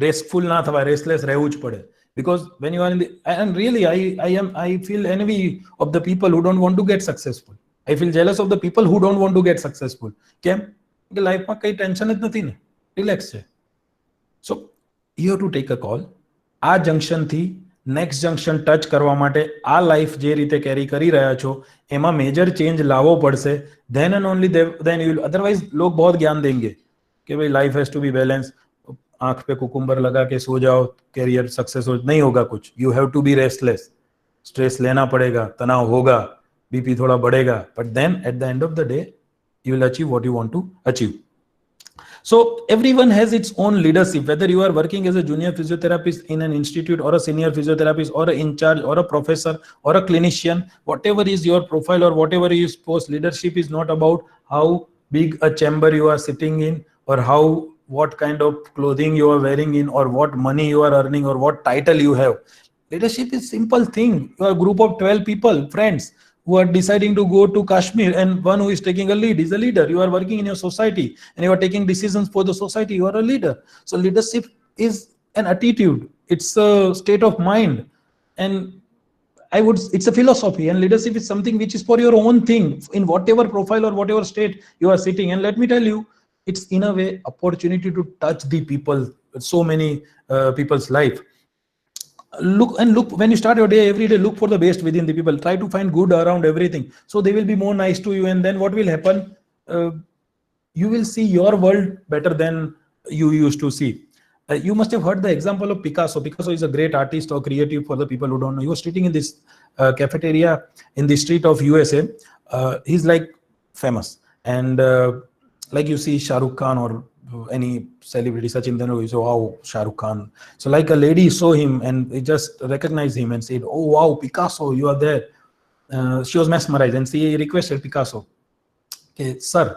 Restful ના થવાય, restless રહેવું જ પડે. Because when you are in the, and really I feel envy of the people who don't want to get successful. I feel jealous of the people who don't want to get successful. કેમ? કે લાઈફમાં કઈ tension જ નથી ને, relax છે. So you have to take a call. આ જંક્શનથી next junction touch કરવા માટે આ લાઈફ જે રીતે કેરી કરી રહ્યા છો એમાં મેજર ચેન્જ લાવવો પડશે. then and only then you will, otherwise लोग बहुत ज्ञान देंगे कि भाई life has to be balance, आंख पे कुकुम्बर लगा के सो जाओ, कैरियर सक्सेस हो, नहीं होगा कुछ. You have to be restless, stress लेना पड़ेगा, तनाव होगा, बीपी थोड़ा बढ़ेगा, but then at the end of the day you will achieve what you want to achieve. So everyone has its own leadership, whether you are working as a junior physiotherapist in an institute or a senior physiotherapist or an in charge or a professor or a clinician, whatever is your profile or whatever is post, leadership is not about how big a chamber you are sitting in or what kind of clothing you are wearing in or what money you are earning or what title you have. Leadership is simple thing. You are a group of 12 people, friends, who are deciding to go to Kashmir, and one who is taking a lead is a leader. You are working in your society and you are taking decisions for the society. You are a leader. So leadership is an attitude. It's a state of mind, and it's a philosophy, and leadership is something which is for your own thing in whatever profile or whatever state you are sitting. And let me tell you, it's in a way opportunity to touch the people, so many people's life. Look when you start your day, every day look for the best within the people. Try to find good around everything, so they will be more nice to you, and then what will happen, you will see your world better than you used to see. You must have heard the example of Picasso. Picasso is a great artist or creative for the people who don't know. He was sitting in this cafeteria in the street of USA. He's like famous, and like you see Shah Rukh Khan or any celebrity, Sachin Tendulkar, you say, wow, Shah Rukh Khan. So like a lady saw him and he just recognized him and said, oh wow, Picasso, you are there. She was mesmerized, and she requested Picasso, okay, sir,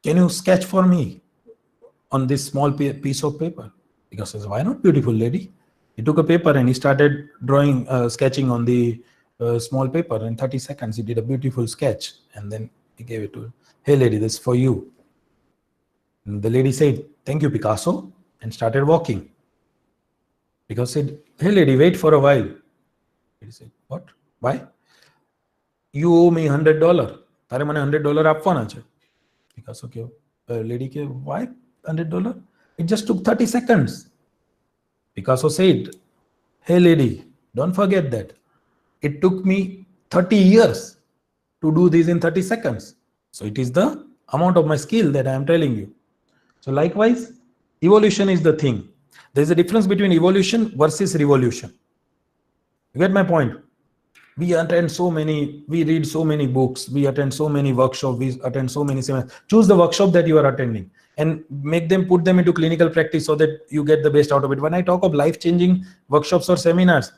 can you sketch for me on this small piece of paper? Picasso says, why not, beautiful lady? He took a paper and he started drawing, sketching on the small paper. In 30 seconds, he did a beautiful sketch, and then he gave it to her. Hey lady, this is for you. And the lady said, thank you, Picasso, and started walking. Picasso said, hey lady, wait for a while. He said, what? Why? You owe me $100. તારે મને $100 આપવાના છે. Picasso કે lady કે why $100? It just took 30 seconds. Picasso said, hey lady, don't forget that it took me 30 years to do this in 30 seconds. So it is the amount of my skill that I am telling you. So likewise, evolution is the thing. There is a difference between evolution versus revolution. You get my point? We attend so many, we read so many books, we attend so many workshops, we attend so many seminars. Choose the workshop that you are attending and put them into clinical practice so that you get the best out of it. When I talk of life-changing workshops or seminars,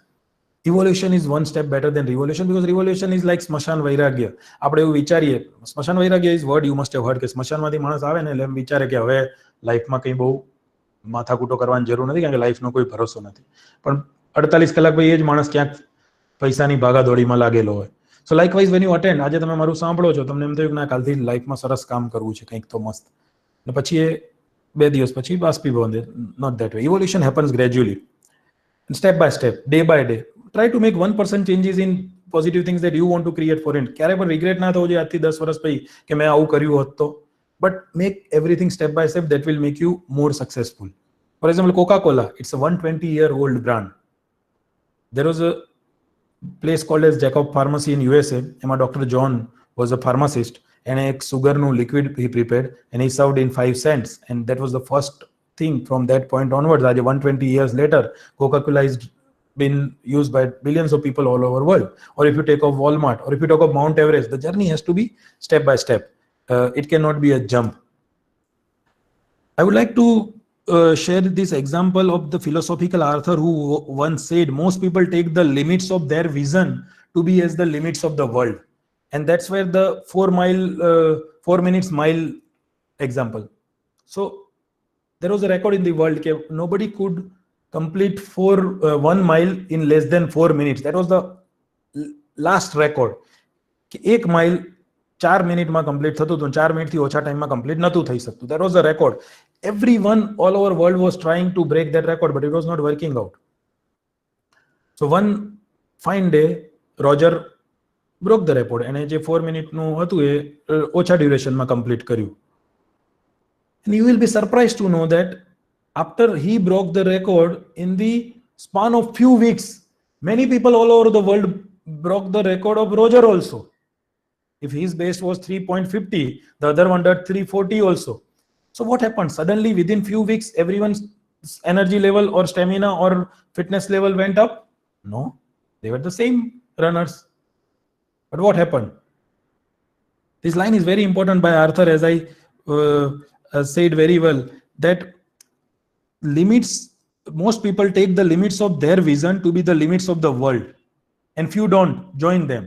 evolution is one step better than revolution, because revolution is like smashan vairagya. આપણે એવું વિચારીએ, સ્મશાન વૈરાગ્ય is word you must have heard, કે સ્મશાનમાંથી માણસ આવે ને એટલે એમ વિચારે કે હવે લાઈફમાં કંઈ બહુ માથાકૂટો કરવાની જરૂર નથી, કારણ કે લાઈફનો કોઈ ભરોસો નથી. પણ 48 કલાક પછી એ જ માણસ ક્યાંક પૈસાની ભાગાદોડીમાં લાગેલો હોય. સો લાઇકવાઇઝ વેન યુ અટેન્ડ, આજે તમે મારું સાંભળો છો, તમને એમ થયું કે ના કાલથી લાઈફમાં સરસ કામ કરવું છે, કંઈક તો મસ્ત, ને પછી એ 2 દિવસ પછી બાષ્પીભવન. Not that way. Evolution happens gradually, step by step, day by day. Try to make 1% changes in positive things that you want to create for it. ક્યારે પણ રિગ્રેટ ના થવો જોઈએ આજથી 10 વર્ષ પછી કે મેં આવું કર્યું હોત તો. But make everything step by step that will make you more successful. For example, Coca-Cola, it's a 120-year-old brand. There was a place called as Jacob Pharmacy in USA. એમાં Dr. John was a pharmacist, and એક sugarનું liquid he prepared and he served in 5 cents, and that was the first thing. From that point onwards, 120 years later, Coca-Cola has been used by billions of people all over the world. Or if you take of Walmart, or if you talk of Mount Everest, the journey has to be step by step. It cannot be a jump. I would like to share this example of the philosophical author who once said, most people take the limits of their vision to be as the limits of the world. And that's where the 4 minutes mile example. So there was a record in the world that nobody could complete 1 mile in less than 4 minutes. That was the last record. કે 1 mile 4 મિનિટમાં complete થતું હતું, 4 મિનિટથી ઓછા ટાઈમમાં complete નહોતું થઈ શકતું. That was the record. Everyone all over world was trying to break that record, but it was not working out. So one fine day, Roger broke the record and જે 4 મિનિટનું હતું એ ઓછા ડ્યુરેશનમાં કમ્પ્લીટ કર્યું. And you will be surprised to know that after he broke the record, in the span of few weeks, many people all over the world broke the record of Roger also. If his best was 3.50, the other one did 340 also. So what happened? Suddenly within few weeks, everyone's energy level or stamina or fitness level went up? No, they were the same runners. But what happened? This line is very important by Arthur, as I said very well, that limits, most people take the limits of their vision to be the limits of the world, and few don't join them.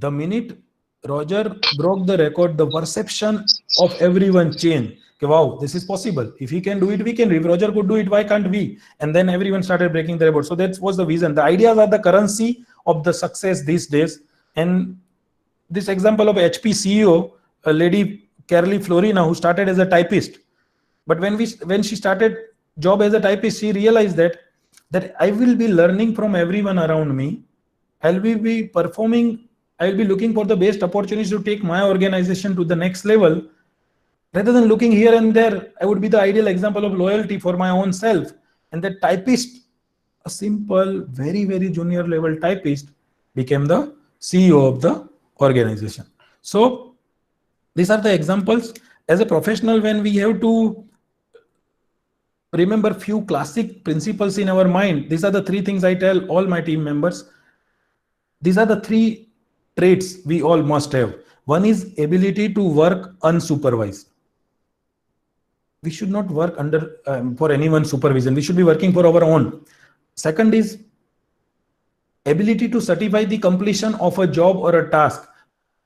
The minute Roger broke the record, the perception of everyone changed. Okay, wow, this is possible. If he can do it, we can. If Roger could do it, why can't we? And then everyone started breaking the record. So that was the vision. The ideas are the currency of the success these days. And this example of HP CEO, a lady, Carly Florina, who started as a typist. But when she started job as a typist, she realized that I will be learning from everyone around me. I'll be performing, I'll be looking for the best opportunities to take my organization to the next level. Rather than looking here and there, I would be the ideal example of loyalty for my own self. And that typist, a simple, very, very junior level typist, became the CEO of the organization. So these are the examples. As a professional, when we have to remember few classic principles in our mind, these are the 3 things I tell all my team members. These are the 3 traits we all must have. One is ability to work unsupervised. We should not work under for anyone's supervision. We should be working for our own. Second is ability to certify the completion of a job or a task.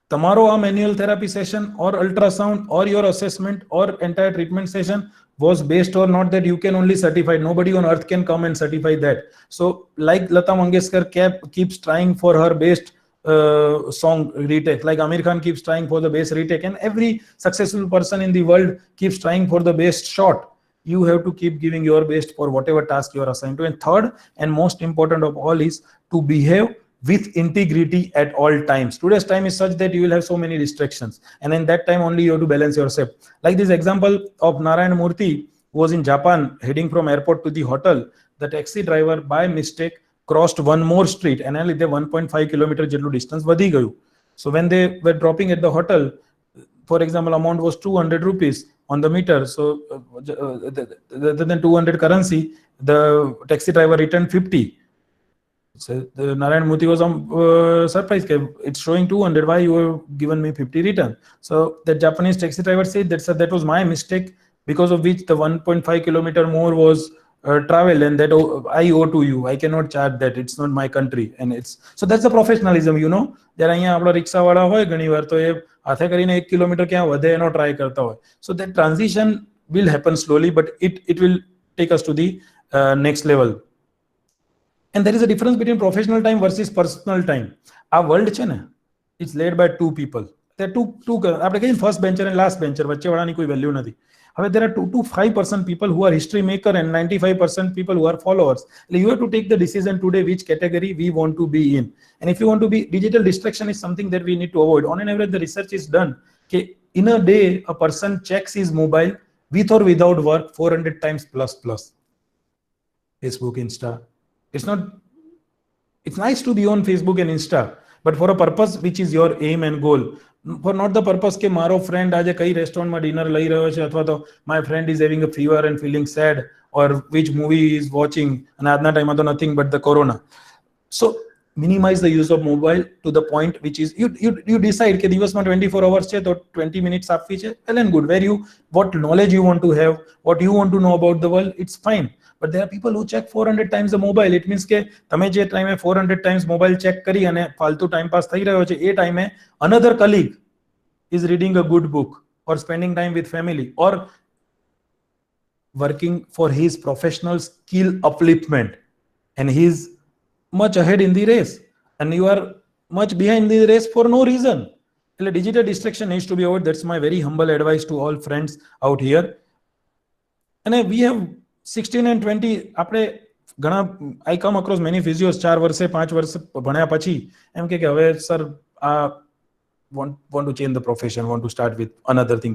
Tomorrow a manual therapy session or ultrasound or your assessment or entire treatment session was based or not that you can only certify. Nobody on earth can come and certify that. So like Lata Mangeshkar keeps trying for her best song retake, like Amir Khan keeps trying for the best retake, and every successful person in the world keeps trying for the best shot. You have to keep giving your best for whatever task you are assigned to. And third and most important of all is to behave with integrity at all times. Today's time is such that you will have so many distractions, and in that time only you have to balance yourself. Like this example of Narayan Murthy, who was in Japan heading from airport to the hotel. The taxi driver by mistake crossed one more street, and only the 1.5 kilometer jetlu distance vadi gayu. So when they were dropping at the hotel, for example, amount was 200 rupees on the meter. So rather than 200 currency, the taxi driver returned 50. So the Narayan Murthy was surprised. It's showing 200. Why you have given me 50 return? So the Japanese taxi driver said that was my mistake, because of which the 1.5 kilometer more was travel, and that I owe to you. I cannot charge that. It's not my country. And it's so that's the professionalism, you know. જ્યારે અહીંયા આપણા રિક્ષાવાળા હોય ઘણીવાર તો એ હાથે કરીને 1 kilometre ક્યાં વધે એનો ટ્રાય કરતા હોય. So that transition will happen slowly, but it will take us to the next level. And there is a difference between professional time versus personal time. Our world છે ને, it's led by 2 people. There are two આપણે કહીએ first bencher and last bencher, વચ્ચેવાળાની કોઈ value નથી. However, there are 2 to 5% people who are history maker and 95% people who are followers. You have to take the decision today which category we want to be in. And if you want to be, digital distraction is something that we need to avoid. On an average, the research is done. Okay, in a day, a person checks his mobile with or without work 400 times plus. Facebook, Insta. It's nice to be on Facebook and Insta, but for a purpose which is your aim and goal. For not the purpose કે મારો friend આજે કઈ રેસ્ટોરન્ટમાં dinner લઈ રહ્યો છે, અથવા તો my friend is having a fever and feeling sad, or which movie he is watching, and આજના ટાઈમમાં તો nothing but the corona. So minimize the use of mobile to the point which is you decide કે દિવસમાં 24 hours છે તો 20 minutes આપવી છે, well and good. Where what knowledge you want to have, what you want to know about the world, it's fine. But there are people who check 400 times the mobile. It means કે તમે જે ટાઈમે 400 times mobile check કરી અને ફાલતુ time pass થઈ રહ્યો છે, એ ટાઈમે another colleague is reading a good book or spending time with family or working for his professional skill upliftment, and he's much ahead in the race, and you are much behind the race for no reason. Digital distraction needs to be avoided. That's my very humble advice to all friends out here. And we have 16 and 20. I come across many physios 4 વર્ષે 5 વર્ષ ભણ્યા પછી એમ કે હવે sir want to change the profession, want to start with another thing,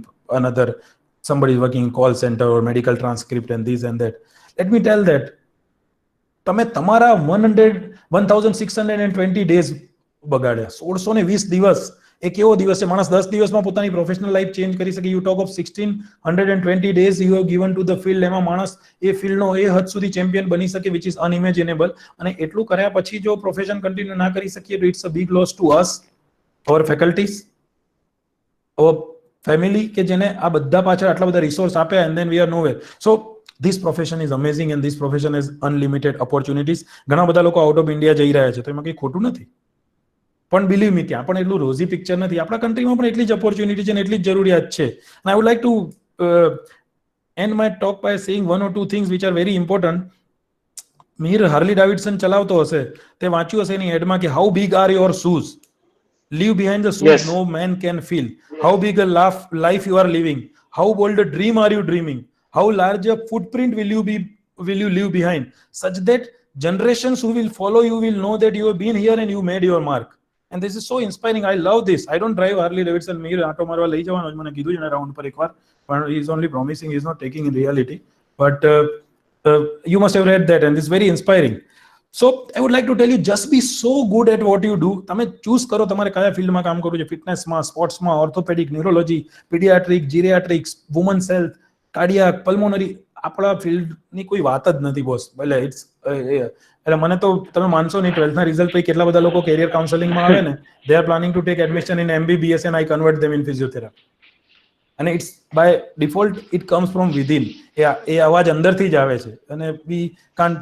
somebody is working in call center or medical transcript and this and that. Let me tell that તમે તમારા 1620 days બગાડ્યા, 1620 દિવસ. એક એવો દિવસ છે માણસ 10 દિવસમાં પોતાની પ્રોફેશનલ લાઈફ ચેન્જ કરી શકે. You talk of 1620 days you have given to the field. એમાં માણસ એ ફિલ્ડનો એ હદ સુધી ચેમ્પિયન બની શકે, which is unimaginable. અને એટલું કર્યા પછી જો પ્રોફેશન કન્ટિન્યુ ના કરી શકીએ તો it's a big loss to us, our faculties, our family, કે જેને આ બધા પાછળ આટલા બધા રિસોર્સ આપ્યા, and then we are nowhere. So this profession is amazing and this profession has unlimited opportunities. ઘણા બધા લોકો આઉટ ઓફ ઇન્ડિયા જઈ રહ્યા છે તો એમાં કંઈ ખોટું નથી, પણ બિલીવ મી ત્યાં પણ એટલું રોઝી પિક્ચર નથી. આપણા કન્ટ્રીમાં પણ એટલી જ ઓપોર્ચ્યુનિટી છે અને એટલી જ જરૂરિયાત છે. And I would like to end my talk by saying one or two things which are very important. Mir Harley Davidson ચલાવતો હશે, તે વાંચ્યું હશે એની એડમાં કે how big are your shoes, leave behind the shoes no man can feel. How big a life you are living, how bold a dream are you dreaming, how large a footprint will you leave behind, such that generations who will follow you will know that you have been here and you made your mark. And this is so inspiring. I love this. I don't drive Harley Davidson. Mir આટો મારવા લઈ જવાનો મને કીધું છે round પર એકવાર, પણ he is only promising, he is not taking in reality. But you must have read that and it's very inspiring. So I would like to tell you, just be so good at what you do. તમે choose કરો તમારે કયા ફિલ્ડમાં કામ કરવું છે, ફિટનેસમાં, સ્પોર્ટ્સમાં, orthopaedic, neurology, paediatric, geriatrics, women's health, cardiac, pulmonary. આપણા ફિલ્ડની કોઈ વાત જ નથી બોસ. એટલે મને તો તમે માનશો નહીં, 12th ના રિઝલ્ટ પછી કેટલા બધા લોકો કેરિયર કાઉન્સેલિંગમાં આવે ને, they are planning to take admission in MBBS and I convert them in physiotherapy. અને it's by default it comes from within. એ અવાજ અંદરથી જ આવે છે અને we can't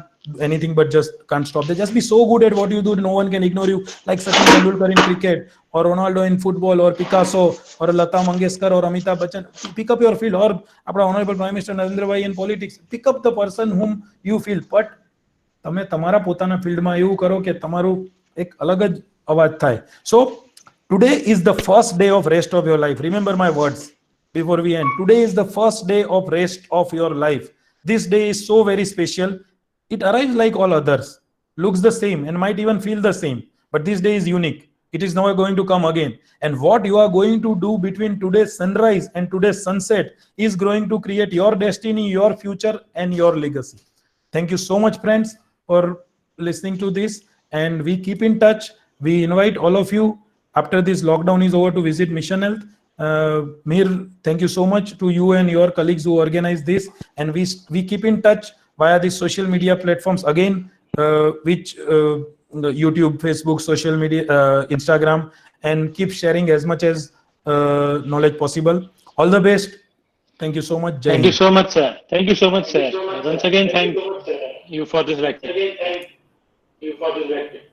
anything but just can't stop. They just be so good at what you do, no one can ignore you, like Sachin Tendulkar in cricket, or Ronaldo in football, or Picasso, or Lata Mangeshkar, or Amitabh Bachchan. Pick up your field, or our honorable Prime Minister Narendra Bhai in politics. Pick up the person whom you feel. But તમે તમારા પોતાના ફિલ્ડમાં એવું કરો કે તમારું એક અલગ જ અવાજ થાય. So today is the first day of rest of your life. Remember my words before we end. Today is the first day of rest of your life. This day is so very special. It arrives like all others, looks the same and might even feel the same, but this day is unique. It is never going to come again. And what you are going to do between today's sunrise and today's sunset is going to create your destiny, your future and your legacy. Thank you so much, friends, for listening to this, and we keep in touch. We invite all of you after this lockdown is over to visit Mission Health. Mir, thank you so much to you and your colleagues who organized this, and we keep in touch via these social media platforms again, which YouTube, Facebook, social media, Instagram, and keep sharing as much as knowledge possible. All the best. Thank you so much. Jai Thank you Hind. so much, sir. Thank you so much, sir. Once again, thank you for this lecture. Again, thank you for this lecture.